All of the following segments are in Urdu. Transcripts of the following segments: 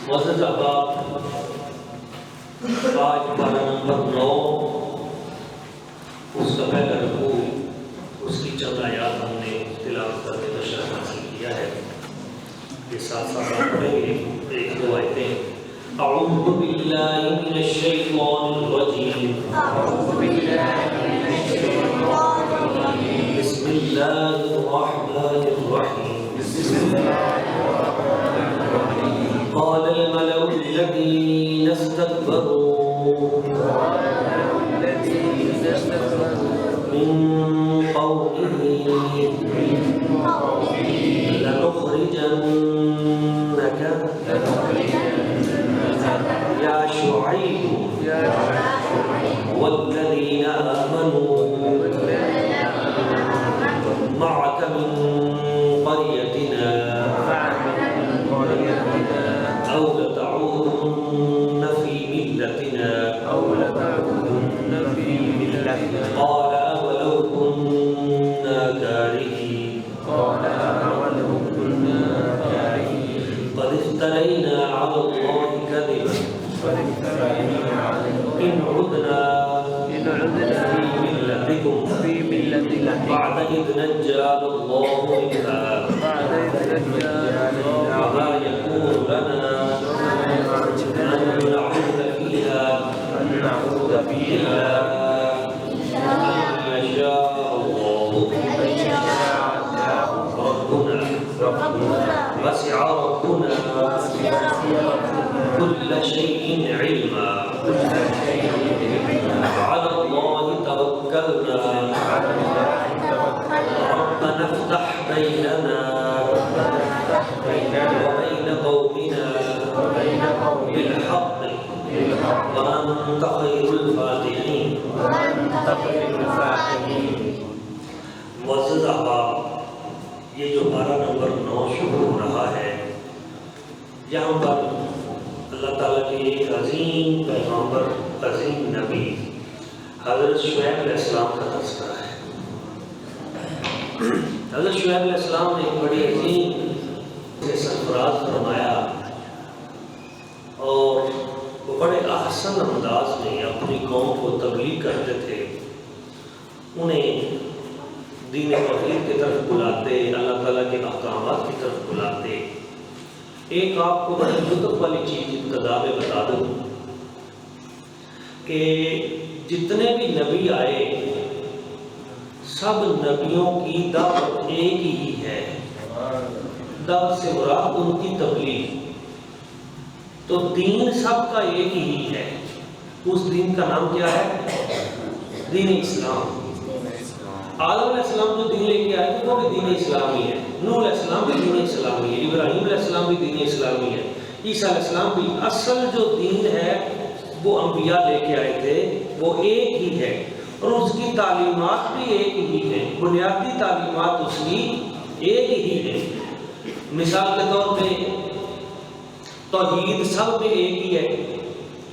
معزز احباب، آج پارہ نمبر 9، اس کا پہلا رکوع، اس کی چند آیات ہم نے تلاوت کر کے مشرح حاصل کیا ہے۔ یہ ساتھ ساتھ آپ پڑھیں گے ایک دو آیتیں۔ اعوذ باللہ من الشیطان الرجیم، بسم اللہ الرحمن الرحیم۔ قال الملأ الذين استكبروا من قومه لنخرجنك يا شعيب والذين آمنوا معك من قريتنا أو لتعودن في ملتنا قال أولو كنا كارهين قد افترينا على الله كذبا إن عدنا في ملتكم بعد إذ نجانا الله منها وما يكون لنا أن نعود فيها إلا أن يشاء الله ربنا وسع ربنا كل شيء علما على الله توكلنا ربنا افتح بيننا وبين قومنا بالحق وأنت خير الفاتحين۔ معزز احباب، یہ جو پارہ نمبر 9 شروع ہو رہا ہے، یہاں پر اللہ تعالیٰ کے ایک عظیم پیغمبر، عظیم نبی حضرت شعیب علیہ السلام کا تذکرہ ہے۔ حضرت شعیب علیہ السلام نے ایک بڑی عظیم سے سرفراز فرمایا اور وہ بڑے احسن انداز میں اپنی قوم کو تبلیغ کرتے تھے، انہیں دین توحید کی طرف بلاتے، اللہ تعالیٰ کے احکامات کی طرف بلاتے۔ ایک آپ کو بڑی لطف والی چیز ابتدا میں بتا دوں کہ جتنے بھی نبی آئے سب نبیوں کی دعوت ایک ہی ہے، دعوت سے مراد ان کی تبلیغ، تو دین سب کا ایک ہی ہے۔ اس دین کا نام کیا ہے؟ دین اسلام۔ آدم علیہ السلام جو دین لے کے آئے تھے وہ بھی دین اسلامی ہے، نوح علیہ السلام بھی دین اسلامی ہے، ابراہیم علیہ السلام بھی دین اسلامی ہے، عیسیٰ علیہ السلام بھی۔ اصل جو دین ہے وہ انبیاء لے کے آئے تھے، وہ ایک ہی ہے، اور اس کی تعلیمات بھی ایک ہی ہے، بنیادی تعلیمات اس کی ایک ہی ہے۔ مثال کے طور پہ توحید سب میں ایک ہی ہے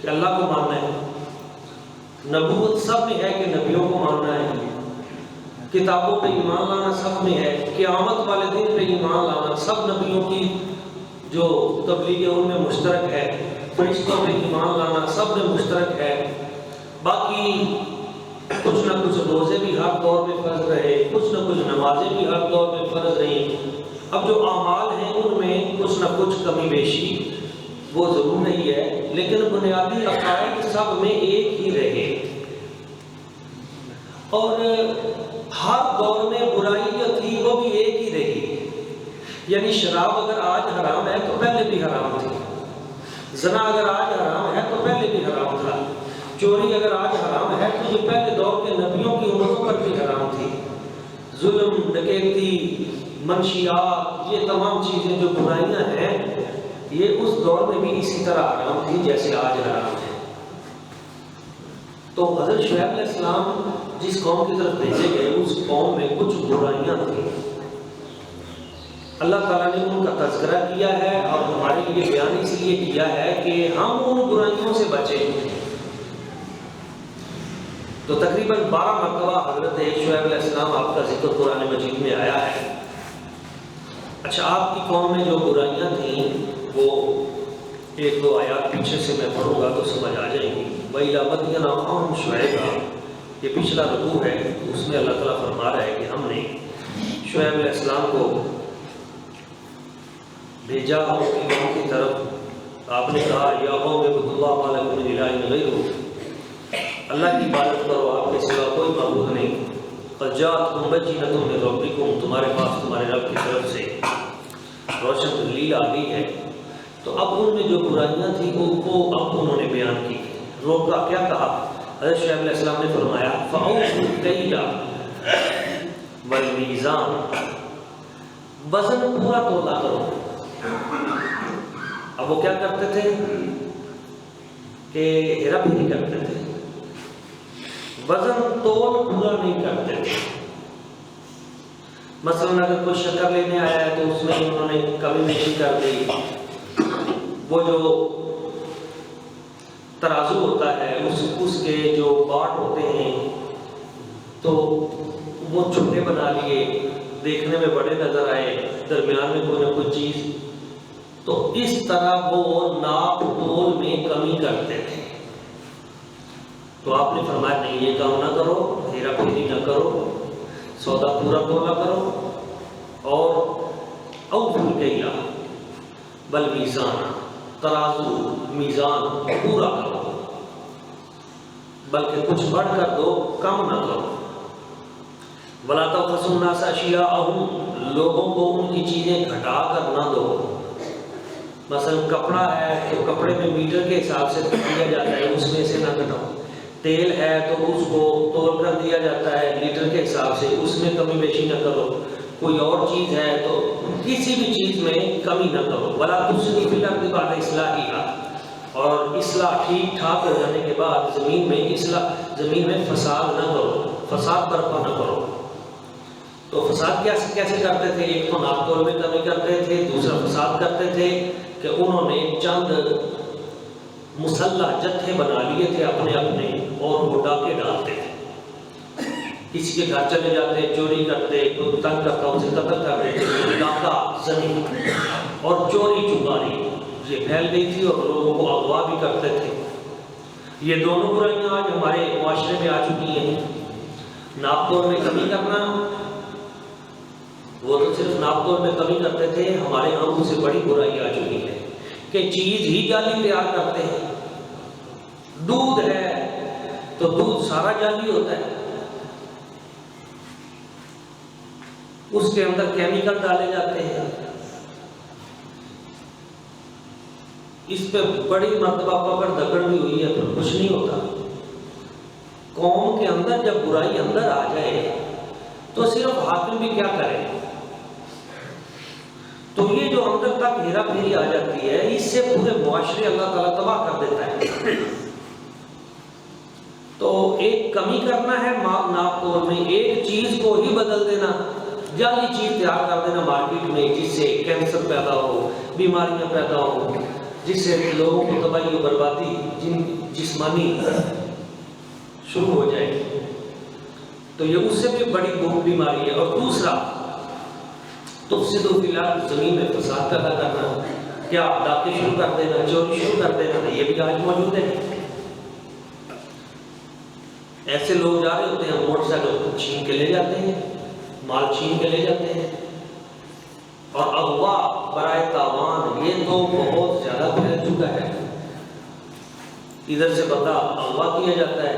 کہ اللہ کو ماننا ہے، نبوت سب میں ہے کہ نبیوں کو ماننا ہے، کتابوں پہ ایمان لانا سب میں ہے، قیامت والے دن پہ ایمان لانا سب نبیوں کی جو تبلیغ ہے ان میں مشترک ہے، فرشتوں پہ ایمان لانا سب میں مشترک ہے۔ باقی کچھ نہ کچھ روزے بھی ہر دور میں فرض رہے، کچھ نہ کچھ نمازیں بھی ہر دور میں فرض رہیں۔ اب جو اعمال ہیں ان میں کچھ نہ کچھ کمی بیشی وہ ضرور نہیں ہے، لیکن بنیادی عقائد سب میں ایک ہی رہے۔ اور ہر دور میں برائی جو تھی وہ بھی ایک ہی رہی، یعنی شراب اگر آج حرام ہے تو پہلے بھی حرام تھی، زنا اگر آج حرام ہے تو پہلے بھی حرام تھا، چوری اگر آج حرام ہے تو یہ پہلے دور کے نبیوں کی امتوں پر بھی حرام تھی، ظلم، ڈکیتی، منشیات، یہ تمام چیزیں جو برائیاں ہیں یہ اس دور میں بھی اسی طرح حرام تھی جیسے آج حرام ہے۔ تو حضرت شعیب علیہ السلام جس قوم کی طرف بھیجے گئے اس قوم میں کچھ برائیاں تھیں، اللہ تعالیٰ نے ان کا تذکرہ کیا ہے اور ہمارے لیے بیان اس لیے کیا ہے کہ ہم ان برائیوں سے بچیں۔ تو تقریباً 12 مرتبہ حضرت شعیب علیہ السلام آپ کا ذکر قرآن مجید میں آیا ہے۔ اچھا، آپ کی قوم میں جو برائیاں تھیں وہ ایک دو آیات پیچھے سے میں پڑھوں گا تو سمجھ آ جائیں گی۔ وَإِلَىٰ مَدْيَنَ أَخَاهُمْ شُعَيْبًا، یہ پچھلا رکوع ہے، اس میں اللہ تعالیٰ فرما رہا ہے کہ ہم نے شعیب علیہ السلام کو بھیجا ان کی قوم کی طرف۔ آپ نے کہا یا قوم اعبدوا اللہ ما لکم من الہ غیرہ، اللہ کی عبادت کرو، آپ کے سوا کوئی معبود نہیں۔ قد جاءتکم بینۃ من ربکم، تمہارے پاس تمہارے رب کی طرف سے روشن دلیل آ گئی ہے۔ تو اب ان میں جو برائیاں تھیں وہ اب انہوں نے بیان کی۔ روکا کیا کہا؟ حضرت شعیب علیہ السلام نے فرمایا فَأَوْفُوا الْكَيْلَ وَالْمِيزَانَ، وزن پورا تولا کرو۔ اب وہ کیا کرتے تھے کہ ہیرا پھیری کرتے تھے، وزن تول پورا نہیں کرتے تھے۔ مثلا اگر کوئی شکر لینے آیا ہے تو اس میں انہوں نے کمی بیشی کر دی۔ وہ جو ترازو ہوتا ہے اس کے جو باٹ ہوتے ہیں تو وہ چھوٹے بنا لیے، دیکھنے میں بڑے نظر آئے، درمیان میں کوئی نہ کوئی چیز، تو اس طرح وہ ناپ تول میں کمی کرتے تھے۔ تو آپ نے فرمایا نہیں، یہ کام نہ کرو، ہیرا پھیری نہ کرو، سودا پورا تولا کرو، اور اوفوا الکیل والمیزان، ترازو میزان پورا کرو، بلکہ کچھ بڑھ کر دو، کم نہ کرو۔ ولا تبخسوا الناس اشیاءهم، لوگوں کو ان کی چیزیں گھٹا کر نہ دو۔ مثلا کپڑا ہے تو کپڑے میں میٹر کے حساب سے دیا جاتا ہے، اس میں سے نہ گھٹاؤ۔ تیل ہے تو اس کو تول کر دیا جاتا ہے لیٹر کے حساب سے، اس میں کمی بیشی نہ کرو۔ کوئی اور چیز ہے تو کسی بھی چیز میں کمی نہ کرو۔ ولا تفسدوا فی الارض بعد اصلاحها، اور اصلاح ٹھیک ٹھاک ہو جانے کے بعد زمین میں فساد نہ کرو، فساد برپا نہ کرو۔ تو فساد کیسے کرتے تھے؟ ایک تو ناپ تول میں کمی کرتے تھے، دوسرا فساد کرتے تھے کہ انہوں نے چند مسلح جتھے بنا لیے تھے اپنے اور وہ ڈاکے ڈالتے تھے۔ کسی کے گھر چلے جاتے، چوری کرتے، کوئی تنگ کرتا اسے قتل کر دیتے۔ ڈاکہ زنی اور چوری چکاری یہ پھیل گئی تھی اور لوگوں کو اغوا بھی کرتے تھے۔ یہ دونوں برائیاں آج ہمارے معاشرے میں آ چکی ہیں۔ ناپ تول میں کمی کرنا، وہ تو صرف ناپ تول میں کمی کرتے تھے، ہمارے ہاں ان سے بڑی برائی آ چکی ہے کہ چیز ہی جعلی تیار کرتے ہیں۔ دودھ ہے تو دودھ سارا جعلی ہوتا ہے، اس کے اندر کیمیکل ڈالے جاتے ہیں۔ اس پہ بڑی مرتبہ پکڑ دکڑ بھی ہوئی ہے پر کچھ نہیں ہوتا۔ قوم کے اندر جب برائی اندر آ جائے تو صرف حاکم بھی کیا کرے؟ تو یہ جو اندر تک ہیرا پھیری آ جاتی ہے، اس سے پورے معاشرے اللہ تعالیٰ تباہ کر دیتا ہے۔ تو ایک کمی کرنا ہے ناپ تول میں، ایک چیز کو ہی بدل دینا، جعلی چیز تیار کر دینا مارکیٹ میں، جس سے کینسر پیدا ہو، بیماریاں پیدا ہو، جس سے لوگوں کو تباہی و بربادی جسمانی شروع ہو جائے، تو یہ اس سے بھی بڑی بیماری ہے۔ اور دوسرا تفسدوا فی الارض، زمین میں فساد پیدا کرنا، کیا ڈاکے شروع کر دینا، چوری شروع کر دینا، یہ بھی آج موجود ہے۔ ایسے لوگ جا رہے ہوتے ہیں، موٹر سائیکل چھین کے لے جاتے ہیں، مال چھین کے لے جاتے ہیں، اور اغوا برائے تاوان یہ تو بہت زیادہ پھیل چکا ہے۔ ادھر سے بندہ اغوا کیا جاتا ہے،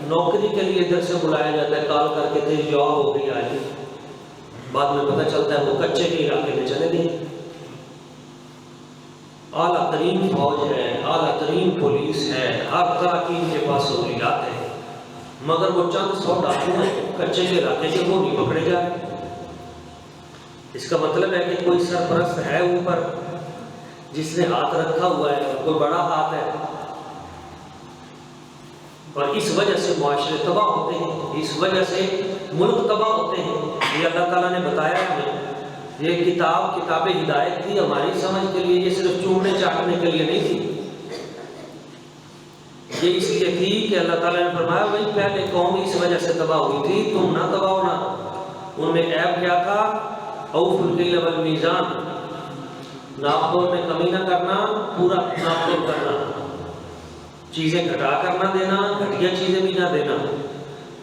نوکری کے لیے ادھر سے بلایا جاتا ہے، کال کر کے تیری جاب ہو گئی آج، بعد میں پتہ چلتا ہے وہ کچے کے علاقے میں چلے گئے۔ اعلیٰ ترین فوج ہے، اعلیٰ ترین پولیس ہے، ہر طرح کی ان کے پاس سہولیات ہے، مگر وہ چند سو ڈاکو ہیں کچے کے علاقے سے، وہ نہیں پکڑے جائے۔ اس کا مطلب ہے کہ کوئی سرپرست ہے اوپر جس نے ہاتھ رکھا ہوا ہے، اور کوئی بڑا ہاتھ ہے، اور اس وجہ سے معاشرے تباہ ہوتے ہیں، اس وجہ سے ملک تباہ ہوتے ہیں۔ یہ اللہ تعالیٰ نے بتایا ہمیں، یہ کتاب ہدایت تھی ہماری سمجھ کے لیے، یہ صرف چومنے چاٹنے کے لیے نہیں تھی۔ یہ اس لیے تھی کہ اللہ تعالیٰ نے فرمایا بھائی پہلے قوم اس وجہ سے تباہ ہوئی تھی، تم نہ تباہ ہونا۔ ان میں عیب کیا تھا؟ اوفوا الکیل والمیزان، ناپ تول میں کمی نہ کرنا، پورا ناپ تول کرنا، چیزیں گھٹا کر نہ دینا، گھٹیا چیزیں بھی نہ دینا،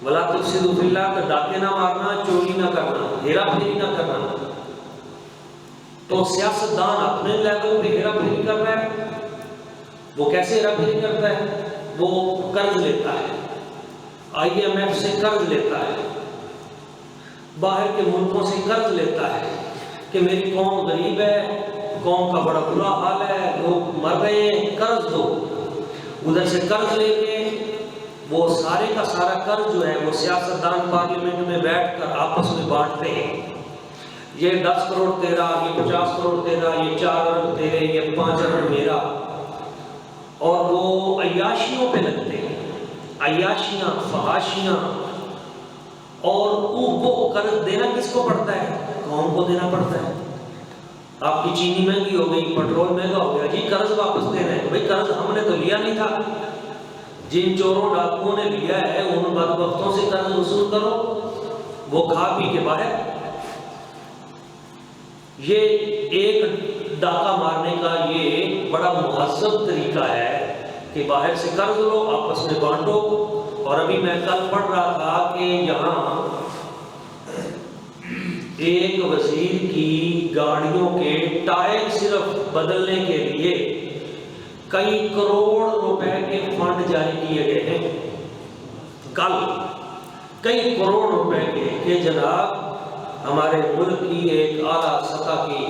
ولا تفسدوا فی الارض، ڈاکے نہ مارنا، چوری نہ کرنا، ہیرا پھیری نہ کرنا۔ تو سیاستدان اپنے لیول پہ ہیرا پھیری کر رہا ہے، وہ کیسے ہیرا پھیری کرتا ہے؟ وہ قرض لیتا ہے، IMF سے قرض لیتا ہے، باہر کے ملکوں سے قرض لیتا ہے کہ میری قوم غریب ہے، قوم کا بڑا برا حال ہے، لوگ مر رہے ہیں، قرض دو۔ ادھر سے قرض لے کے وہ سارے کا سارا قرض جو ہے وہ سیاستدان پارلیمنٹ میں بیٹھ کر آپس میں بانٹتے ہیں، یہ 10 کروڑ تیرا، یہ 50 کروڑ تیرا، یہ 4 ارب تیرے، یہ 5 ارب میرا، اور وہ عیاشیوں پہ لگتے ہیں، عیاشیاں، فحاشیاں۔ اور وہ قرض دینا کس کو پڑتا ہے؟ قوم کو دینا پڑتا ہے۔ آپ کی چینی مہنگی ہو گئی، پیٹرول مہنگا ہو گیا، جی قرض واپس دینا ہے۔ بھئی قرض ہم نے تو لیا نہیں تھا، جن چوروں ڈاکوؤں نے لیا ہے ان بدبختوں سے قرض وصول کرو، وہ کھا پی کے باہر۔ یہ ایک ڈاکہ مارنے کا یہ بڑا مہذب طریقہ ہے کہ باہر سے قرض لو، آپس میں بانٹو۔ اور ابھی میں کل پڑھ رہا تھا کہ یہاں ایک وزیر کی گاڑیوں کے ٹائر صرف بدلنے کے لیے کئی کروڑ روپے کے فنڈ جاری کیے گئے ہیں، کل کئی کروڑ روپے کے، کہ جناب ہمارے ملک کی ایک اعلیٰ سطح کی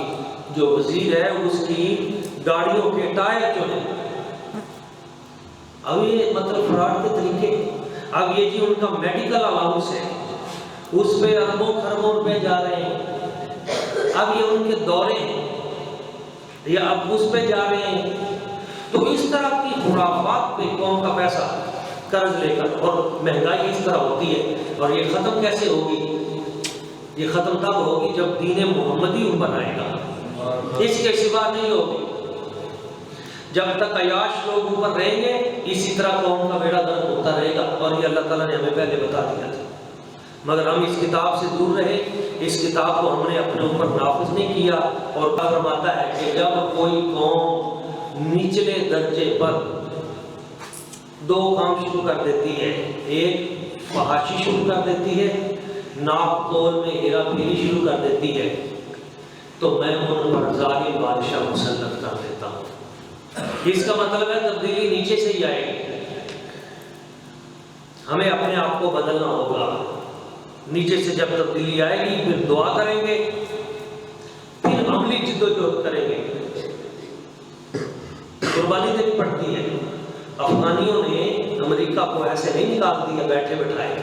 جو وزیر ہے اس کی گاڑیوں کے ٹائر جو ہیں، اب یہ مطلب فراڈ کے طریقے۔ اب یہ جی ان کا میڈیکل الاؤنس ہے، اس پہ اربوں خربوں روپے جا رہے ہیں، اب یہ ان کے دورے یا اب اس پہ جا رہے ہیں۔ تو اس طرح کی خرافات پہ قوم کا پیسہ قرض لے کر، اور مہنگائی اس طرح ہوتی ہے۔ اور یہ ختم کیسے ہوگی؟ یہ ختم تب ہوگی جب دین محمدی اوپر آئے گا، اس کے سوا نہیں ہوگی۔ جب تک عیاش لوگ اوپر رہیں گے اسی طرح قوم کا بیڑا غرق ہوتا رہے گا، اور یہ اللہ تعالیٰ نے ہمیں پہلے بتا دیا تھا۔ مگر ہم اس کتاب سے دور رہے، اس کتاب کو ہم نے اپنے اوپر نافذ نہیں کیا۔ اور فرماتا ہے کہ جب کوئی قوم نچلے درجے پر 2 کام شروع کر دیتی ہے، ایک فحاشی شروع کر دیتی ہے، ناپ تول میں ہیرا پھیری شروع کر دیتی ہے، تو میں ان پر ظالم بادشاہ مسلط کر دیتا ہوں۔ اس کا مطلب ہے تبدیلی نیچے سے ہی آئے گی، ہمیں اپنے آپ کو بدلنا ہوگا۔ نیچے سے جب تبدیلی آئے گی پھر دعا کریں گے، پھر عملی جدوجہد کریں گے، قربانی دینی پڑتی ہے۔ افغانیوں نے امریکہ کو ایسے نہیں نکال دیا بیٹھے بٹھائے،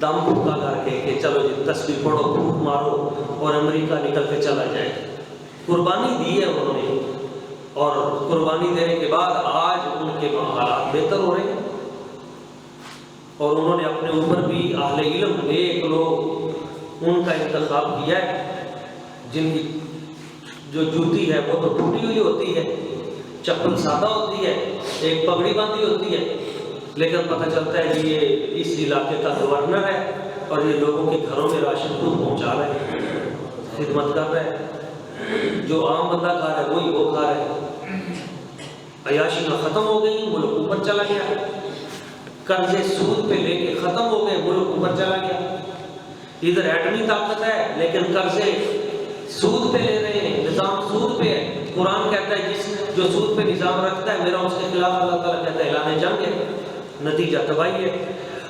دم پھوکا کر کے کہ چلو جی تسبیح پڑھو، پھوک مارو اور امریکہ نکل کے چلا جائے۔ قربانی دی ہے انہوں نے، اور قربانی دینے کے بعد آج ان کے حالات بہتر ہو رہے ہیں۔ اور انہوں نے اپنے اوپر بھی اہل علم ایک لوگ ان کا انتخاب کیا ہے، جن کی جو جوتی ہے وہ تو ٹوٹی ہوئی ہوتی ہے، چپل سادہ ہوتی ہے، ایک پگڑی باندھی ہوتی ہے، لیکن پتہ چلتا ہے کہ یہ اس علاقے کا گورنر ہے اور یہ لوگوں کے گھروں میں راشن خود پہنچا رہے ہیں، خدمت کر رہے ہیں، جو عام بندہ کھا رہا ہے وہی وہ کھا رہے ہیں۔ عیاشیاں ختم ہو گئی، ملک اوپر چلا گیا، قرضے سود پہ لے کے ختم ہو گئے، ملک اوپر چلا گیا۔ ادھر ایٹمی طاقت ہے لیکن قرضے سود پہ لے رہے ہیں، نظام سود پہ ہے۔ قرآن کہتا ہے جو سود پہ نظام رکھتا ہے میرا اس کے خلاف اللہ تعالیٰ کہتا ہے اعلان جنگ ہے، نتیجہ تباہی ہے۔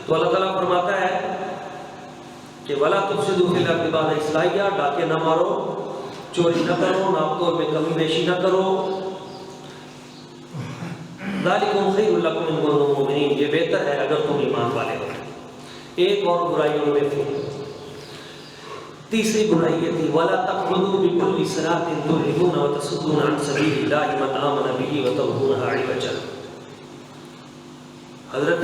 تو اللہ تعالیٰ فرماتا ہے کہ وَلَا تُفْسِدُوا فِي الْأَرْضِ بَعْدَ إِصْلَاحِهَا، ڈاکے نہ مارو، چوری نہ کرو، ناپ تول میں کمی بیشی نہ کرو۔ ذَلِكُمْ خَيْرٌ لَكُمْ إِن كُنتُم مُؤْمِنِينَ، یہ بہتر ہے اگر تم ایمان والے ہو۔ ایک اور برائی ان میں تھی، تیسری برائی یہ تھی وَلَا تَقْعُدُوا بِكُلِّ صِرَاطٍ تُوعِدُونَ وَتَصُدُّونَ عَن سَبِيلِ اللَّهِ مَنْ آمَنَ بِهِ وَتَبْغُونَهَا عِوَجًا۔ حضرت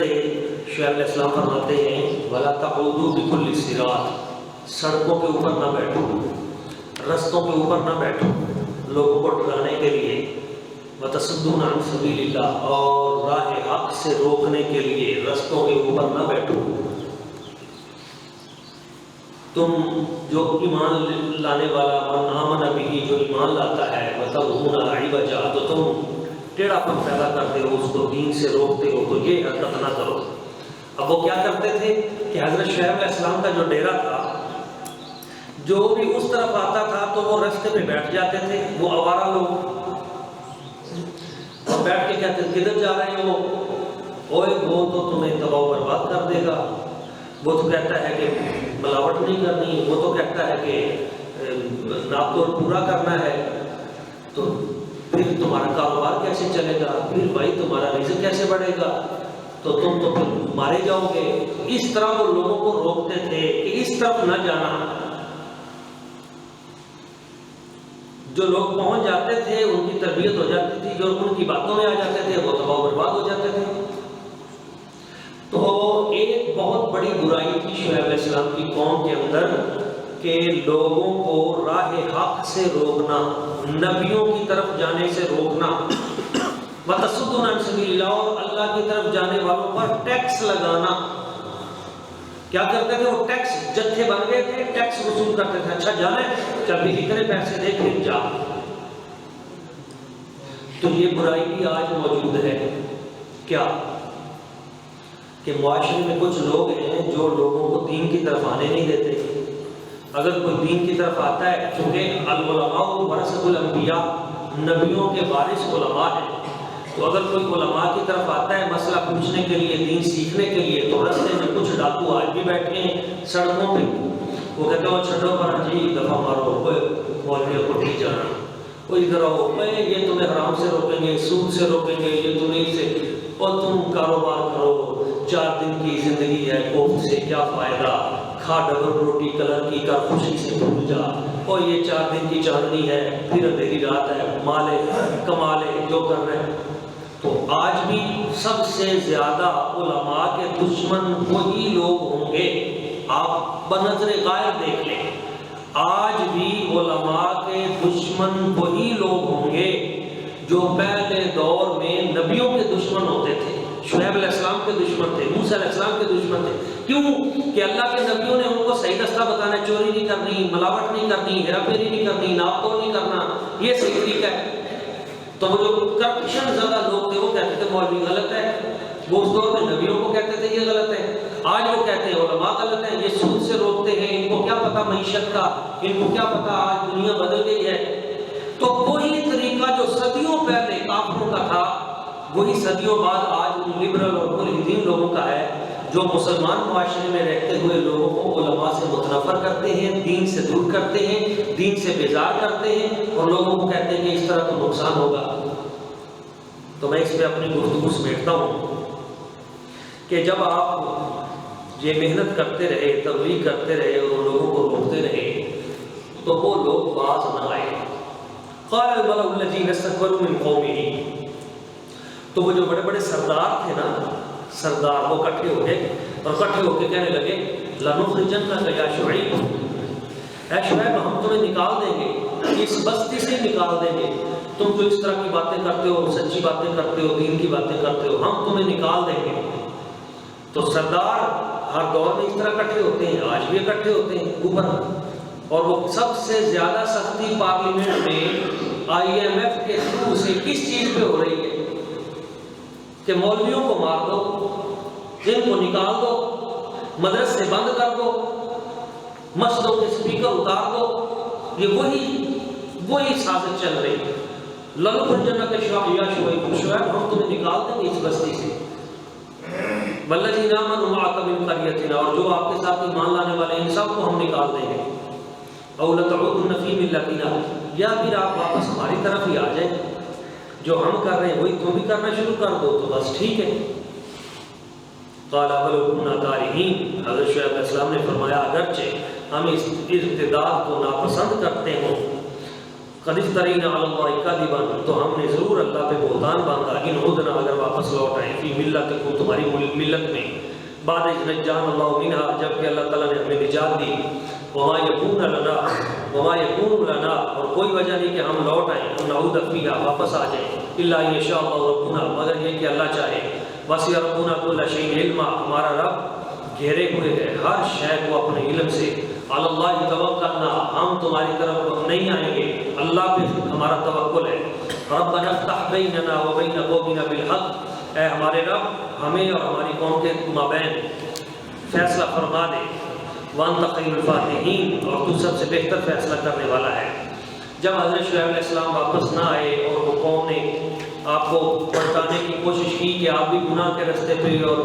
شیخ علیہ السلام فرماتے ہیں وَلَا تَقْعُدُوا بِكُلِّ صِرَاطٍ، سڑکوں کے اوپر نہ بیٹھو، رستوں کے اوپر نہ بیٹھو لوگوں کو ڈرانے کے لیے، وَتَصُدُّونَ عَن سَبِيلِ اللَّهِ، اور راہ حق سے روکنے کے لیے رستوں کے اوپر نہ بیٹھو۔ تم جو ایمان لانے والا من آمن بہ جو ایمان لاتا ہے وتبغون عوجا تو تم ٹیڑھا پن پیدا کرتے ہو اس کو دین سے روکتے ہو تو یہ حرکت نہ کرو۔ اب وہ کیا کرتے تھے کہ حضرت شعیب علیہ السلام کا جو ڈیرا تھا جو بھی اس طرف آتا تھا تو وہ رستے پہ بیٹھ جاتے تھے، وہ آوارہ لوگ، اور بیٹھ کے کہتے تھے کدھر جا رہے ہو؟ اوئے وہ تو تمہیں تباہ و برباد کر دے گا، وہ تو کہتا ہے کہ ملاوٹ نہیں کرنی، وہ تو کہتا ہے کہ ناپ توڑ پورا کرنا ہے، تو پھر تمہارا کاروبار کیسے چلے گا، پھر بھائی تمہارا رزق کیسے بڑھے گا، تو تم تو پھر مارے جاؤ گے۔ اس طرح وہ لوگوں کو روکتے تھے کہ اس طرف نہ جانا۔ جو لوگ پہنچ جاتے تھے ان کی تربیت ہو جاتی تھی، جو ان کی باتوں میں آ جاتے تھے وہ تباہ و برباد ہو جاتے تھے۔ تو ایک بہت بڑی برائی تھی شعیب علیہ السلام کی قوم کے اندر کہ لوگوں کو راہ حق سے روکنا، نبیوں کی طرف جانے سے روکنا، وَتَصُدُّونَ عَنْ سَبِيلِ اللَّهِ، اور اللہ کی طرف جانے والوں پر ٹیکس لگانا۔ کیا کرتے تھے وہ ٹیکس جتھے بن گئے تھے، ٹیکس وصول کرتے تھے، اچھا جانا ہے چل بھی اتنے پیسے دے پھر جا۔ تو یہ برائی بھی آج موجود ہے کیا کہ معاشرے میں کچھ لوگ ہیں جو لوگوں کو دین کی طرف آنے نہیں دیتے۔ اگر کوئی دین کی طرف آتا ہے، چونکہ العلماء ورثۃ الانبیاء، نبیوں کے وارث علماء ہیں، تو اگر کوئی علماء کی طرف آتا ہے مسئلہ پوچھنے کے لیے، دین سیکھنے کے لیے، تو رستے میں کچھ ڈاکو آج بھی بیٹھے ہیں سڑکوں پہ، وہ کہتے ہیں وہ چھڑو پر جی دفعہ مارو، مولویوں کو نہیں جانا، وہ ادھر آؤ، یہ تمہیں حرام سے روکیں گے، سود سے روکیں گے، یہ تمہیں سے، اور تم کاروبار کرو، 4 دن کی زندگی ہے، کوفت سے کیا فائدہ، کھا ڈبل روٹی کلر کی کر خوشی سے بھول جا، اور یہ 4 دن کی چاندنی ہے، پھر اندھیری رات ہے، مالے کمالے جو کر رہے ہیں۔ تو آج بھی سب سے زیادہ علماء کے دشمن وہی لوگ ہوں گے، آپ بنظر غائب دیکھ لیں، آج بھی علماء کے دشمن وہی لوگ ہوں گے جو پہلے دور میں نبیوں کے دشمن ہوتے تھے۔ شعیب علیہ السلام کے دشمن تھے، موسیٰ علیہ السلام کے دشمن تھے، کیوں کہ اللہ کے نبیوں نے ان کو صحیح رستہ بتانا، چوری نہیں کرنی، ملاوٹ نہیں کرنی، ہیرا پھیری نہیں کرنی، ناپ توڑ نہیں کرنا، یہ صحیح طریقہ ہے۔ تو وہ جو کرپشن زیادہ لوگ تھے وہ کہتے تھے مولوی غلط ہے، وہ اس دور میں نبیوں کو کہتے تھے یہ غلط ہے، آج وہ کہتے ہیں علماء غلط ہیں، یہ سود سے روکتے ہیں، ان کو کیا پتا معیشت کا، ان کو کیا پتا آج دنیا بدل گئی ہے۔ تو وہی طریقہ جو صدیوں پہلے کافروں کا تھا وہی صدیوں بعد آج ان لبرل اور ملحدین لوگوں کا ہے، جو مسلمان معاشرے میں رہتے ہوئے لوگوں کو علماء سے متنفر کرتے ہیں، دین سے دور کرتے ہیں، دین سے بیزار کرتے ہیں، اور لوگوں کو کہتے ہیں کہ اس طرح تو نقصان ہوگا۔ تو میں اس پہ اپنی گفتگو سمیٹتا ہوں کہ جب آپ یہ محنت کرتے رہے، تبلیغ کرتے رہے اور لوگوں کو روکتے رہے تو وہ لوگ باز نہ آئے۔ قال الملأ الذین استكبروا من قومه، تو وہ جو بڑے بڑے سردار تھے نا، سردار وہ اکٹھے ہو گئے اور اکٹھے ہو کے کہنے لگے لَنُخْرِجَنَّكَ يَا شُعَيْبُ، اے شعیب ہم تمہیں نکال دیں گے، اس بستی سے نکال دیں گے، تم جو اس طرح کی باتیں کرتے ہو، سچی باتیں کرتے ہو، دین کی باتیں کرتے ہو، ہم تمہیں نکال دیں گے۔ تو سردار ہر دور میں اس طرح اکٹھے ہوتے ہیں، آج بھی اکٹھے ہوتے ہیں اوپر، اور وہ سب سے زیادہ سختی پارلیمنٹ میں IMF کے تھرو سے کس چیز پہ ہو رہی ہے کہ مولویوں کو مار دو، ان کو نکال دو، مدرسے بند کر دو، مسجدوں کے سپیکر اتار دو، یہ وہی سازش چل رہی ہے۔ لَنُخْرِجَنَّكَ يَا شُعَيْبُ، ہم تمہیں نکال دیں گے اس بستی سے، وَالَّذِينَ آمَنُوا مَعَكَ مِنْ قَرْيَتِنَا، اور جو آپ کے ساتھ ایمان لانے والے ان سب کو ہم نکال دیں گے، أَوْ لَتَعُودُنَّ فِي مِلَّتِنَا، یا پھر آپ واپس ہماری طرف ہی آ جائیں، جو ہم کر رہے ہیں وہی تم بھی کرنا شروع کر دو تو بس ٹھیک ہے۔ قَالَ وَلَوْ كُنَّا كَارِهِينَ، حضرت شعیب علیہ السلام نے فرمایا اگرچہ ہم اس ارتداد کو ناپسند کرتے ہوں، قَدِ افْتَرَيْنَا عَلَى اللَّهِ كَذِبًا، تو ہم نے ضرور اللہ پہ بہتان باندھا، إِنْ عُدْنَا، اگر واپس لوٹ آئیں، فِي مِلَّتِكُمْ، تمہاری ملت میں، بعد إِذْ نَجَّانَا اللَّهُ مِنْهَا، جبکہ اللہ تعالیٰ نے ہمیں نجات دی، وَمَا يَكُونُ لَنَا، اور کوئی وجہ نہیں کہ ہم لوٹ آئیں، أَن نَعُودَ فِيهَا، واپس آ جائیں، إِلَّا أَن يَشَاءَ اللَّهُ رَبُّنَا، مگر یہ کہ اللہ چاہے، وَسِعَ رَبُّنَا كُلَّ شَيْءٍ عِلْمًا، ہمارا رب گھیرے ہوئے ہے ہر شے کو اپنے علم سے، علی اللہ توکلنا، ہم تمہاری طرف نہیں آئیں گے، اللہ پہ ہمارا توکل ہے۔ ربنا افتح بیننا وبین قومنا بالحق، اے ہمارے رب ہمیں اور ہماری قوم کے مابین فیصلہ فرما دے۔ وانت خیر الفاتحین، اور تو سب سے بہتر فیصلہ کرنے والا ہے۔ جب حضرت شعیب علیہ السلام واپس نہ آئے اور وہ قوم نے آپ کو پلٹانے کی کوشش کی کہ آپ بھی گناہ کے راستے پہ اور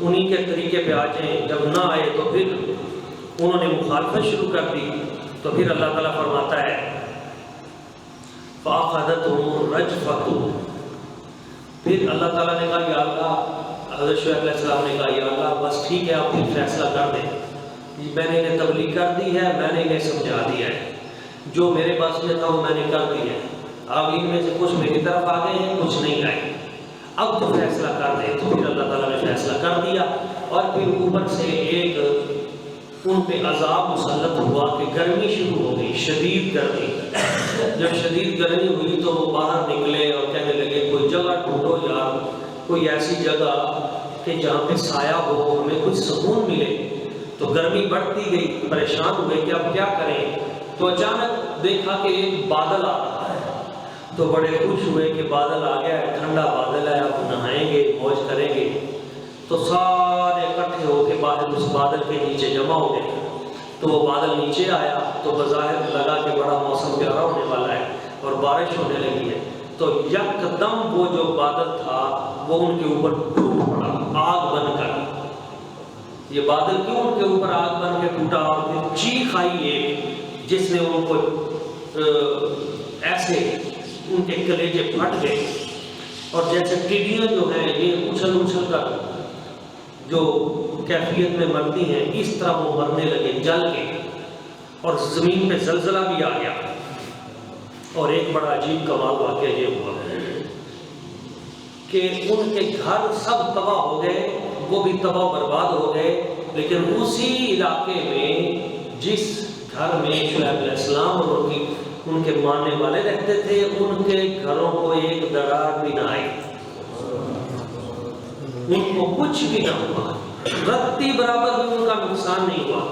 انہی کے طریقے پہ آ جائیں، جب نہ آئے تو پھر انہوں نے مخالفت شروع کر دی، تو پھر اللہ تعالیٰ فرماتا ہے فَأَخَذَتْهُمُ الرَّجْفَةُ، پھر اللہ تعالیٰ نے کہا یا اللہ، حضرت شعیب علیہ السلام نے کہا یا اللہ بس ٹھیک ہے، آپ پھر فیصلہ کر دیں، میں نے انہیں تبلیغ کر دی ہے، میں نے انہیں سمجھا دیا ہے، جو میرے پاس میں تھا وہ میں نے کر دی ہے، اب ان میں سے کچھ میری طرف آ گئے ہیں، کچھ نہیں آئے، اب تو فیصلہ کر دیں۔ تو پھر اللہ تعالیٰ نے فیصلہ کر دیا، اور پھر اوپر سے ایک ان پہ عذاب مسلط ہوا کہ گرمی شروع ہو گئی، شدید گرمی۔ جب شدید گرمی ہوئی تو وہ باہر نکلے اور کہنے لگے کوئی جگہ ڈھونڈو یار، کوئی ایسی جگہ کہ جہاں پہ سایہ ہو، ہمیں کچھ سکون ملے۔ تو گرمی بڑھتی گئی، پریشان ہوئے کہ اب کیا کریں، تو اچانک دیکھا کہ ایک بادل آ رہا ہے، تو بڑے خوش ہوئے کہ بادل آ گیا ہے، ٹھنڈا بادل ہے، اب نہائیں گے، موج کریں گے۔ تو سارے اکٹھے ہو کے باہر اس بادل کے نیچے جمع ہو گئے، تو وہ بادل نیچے آیا تو بظاہر لگا کہ بڑا موسم پیارا ہونے والا ہے اور بارش ہونے لگی ہے، تو یکدم وہ جو بادل تھا وہ ان کے اوپر ٹوٹ پڑا آگ بن کر۔ یہ بادل کیوں ان کے اوپر آگ بن کے ٹوٹا، اور پھر چیخ آئی ایک جس نے ان کو ایسے ان کے کلیجے پھٹ گئے، اور جیسے ٹڈیاں جو ہیں یہ اچھل اچھل کر جو کیفیت میں مرتی ہیں، اس طرح وہ مرنے لگے جل کے، اور زمین پہ زلزلہ بھی آ گیا۔ اور ایک بڑا عجیب کمال واقعہ یہ ہوا کہ ان کے گھر سب تباہ ہو گئے، وہ بھی تباہ برباد ہو گئے، لیکن اسی علاقے میں جس گھر میں شعیب علیہ السلام اور ان کے ماننے والے رہتے تھے، ان کے گھروں کو ایک درار بھی نہ آئی، ان کو کچھ بھی نہ ہوا، رتی برابر بھی ان کا نقصان نہیں ہوا،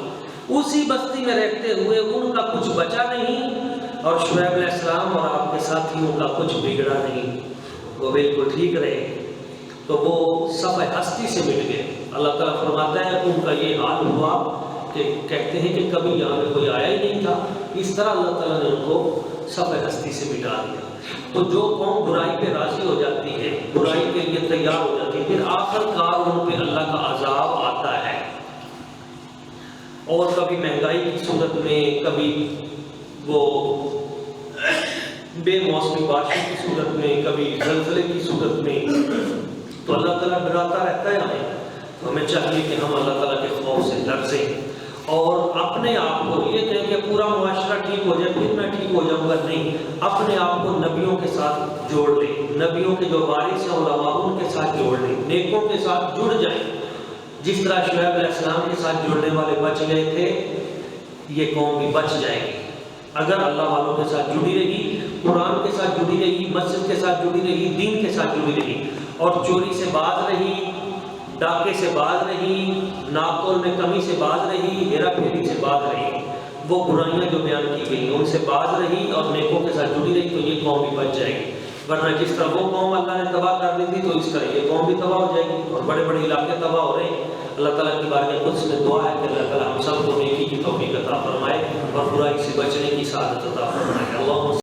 اسی بستی میں رہتے ہوئے ان کا کچھ بچا نہیں، اور شعیب علیہ السلام اور آپ کے ساتھیوں کا کچھ بگڑا نہیں، وہ بالکل ٹھیک رہے۔ تو وہ صفحہ ہستی سے مٹ گئے۔ اللہ تعالیٰ فرماتا ہے ان کا یہ حال ہوا کہ کہتے ہیں کہ کبھی یہاں پہ کوئی آیا ہی نہیں تھا، اس طرح اللہ تعالیٰ نے ان کو صفحہ ہستی سے مٹا دیا۔ تو جو قوم برائی پہ راضی ہو جاتی ہے، برائی کے لیے تیار ہو جاتی ہے، پھر آخر کار ان پہ اللہ کا عذاب آتا ہے، اور کبھی مہنگائی کی صورت میں، کبھی وہ بے موسمی بارشوں کی صورت میں، کبھی زلزلے کی صورت میں۔ تو اللہ تعالیٰ ڈراتا رہتا ہے ہمیں، تو ہمیں چاہیے کہ ہم اللہ تعالیٰ کے خوف سے لرزیں اور اپنے آپ کو یہ کہیں کہ پورا معاشرہ ٹھیک ہو جائے پھر میں ٹھیک ہو جاؤں گا، نہیں، اپنے آپ کو نبیوں کے ساتھ جوڑ لیں، نبیوں کے جو وارث ہیں علماء ان کے ساتھ جوڑ لیں، نیکوں کے ساتھ جڑ جائیں، جس طرح شعیب علیہ السلام کے ساتھ جڑنے والے بچ گئے تھے، یہ قوم بھی بچ جائے گی اگر اللہ والوں کے ساتھ جڑی رہی، قرآن کے ساتھ جڑی رہی، مسجد کے ساتھ جڑی رہی، دین کے ساتھ جڑی رہی، اور چوری سے باز رہی، ڈاکے سے باز رہی، ناپتول میں کمی سے باز رہی، ہیرا پھیری سے باز رہی، وہ برائیاں جو بیان کی گئی ان سے باز رہی اور نیکوں کے ساتھ جڑی رہی، تو یہ قوم بھی بچ جائے گی۔ ورنہ جس طرح وہ قوم اللہ نے تباہ کر دی تھی، تو اس طرح یہ قوم بھی تباہ ہو جائے گی، اور بڑے بڑے علاقے تباہ ہو رہے ہیں۔ اللہ تعالیٰ کی بارگاہ قدس میں دعا ہے کہ اللہ تعالیٰ ہم سب کو نیکی کی توفیق عطا فرمائے اور برائی سے بچنے کی سعادت عطا فرمائے۔ اللہ